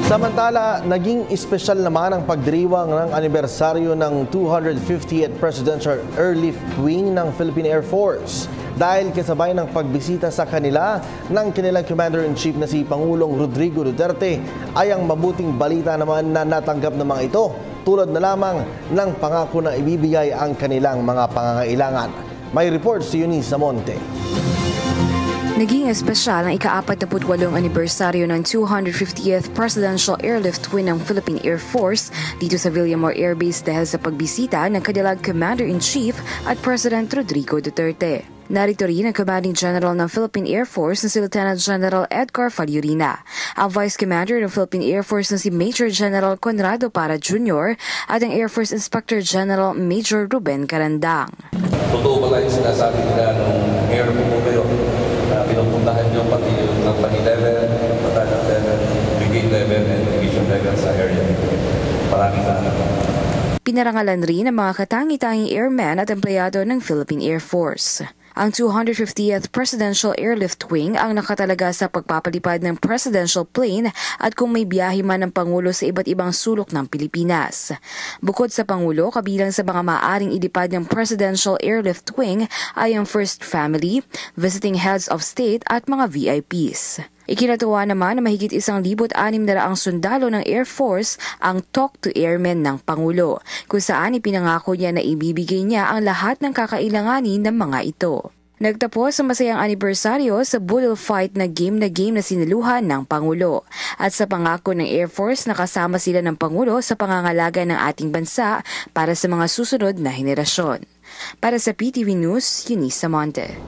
Samantala, naging espesyal naman ang pagdiriwang ng anibersaryo ng 250th Presidential Airlift Wing ng Philippine Air Force dahil kasabay ng pagbisita sa kanila ng kanilang Commander-in-Chief na si Pangulong Rodrigo Duterte ay ang mabuting balita naman na natanggap ng mga ito tulad na lamang ng pangako na ibibigay ang kanilang mga pangangailangan. May report si Eunice Zamonte. Naging espesyal ang ika-48 anibersaryo ng 250th Presidential Airlift Wing ng Philippine Air Force dito sa Villamor Air Base dahil sa pagbisita ng kanilang Commander-in-Chief at President Rodrigo Duterte. Narito rin ang Commanding General ng Philippine Air Force na si Lieutenant General Edgar Faliurina, ang Vice Commander ng Philippine Air Force na si Major General Conrado Para Jr. at ang Air Force Inspector General Major Ruben Carandang. Totoo ba yung sinasabi nila nung air mo kayo na pinupuntahan nyo pati yung company level, battalion level, brigade level, and division level sa area? Maraming salamat. Pinarangalan rin ang mga katangi-tanging airmen at empleyado ng Philippine Air Force. Ang 250th Presidential Airlift Wing ang nakatalaga sa pagpapalipad ng presidential plane at kung may biyahe man ng Pangulo sa iba't ibang sulok ng Pilipinas. Bukod sa Pangulo, kabilang sa mga maaaring ilipad ng Presidential Airlift Wing ay ang First Family, visiting heads of state at mga VIPs. Ikinatuwa naman na mahigit 1,600 sundalo ng Air Force ang Talk to Airmen ng Pangulo, kung saan ipinangako niya na ibibigay niya ang lahat ng kakailanganin ng mga ito. Nagtapos ang masayang anibersaryo sa budol fight na game na sinaluhan ng Pangulo at sa pangako ng Air Force na kasama sila ng Pangulo sa pangangalaga ng ating bansa para sa mga susunod na henerasyon. Para sa PTV News, Eunice Zamonte.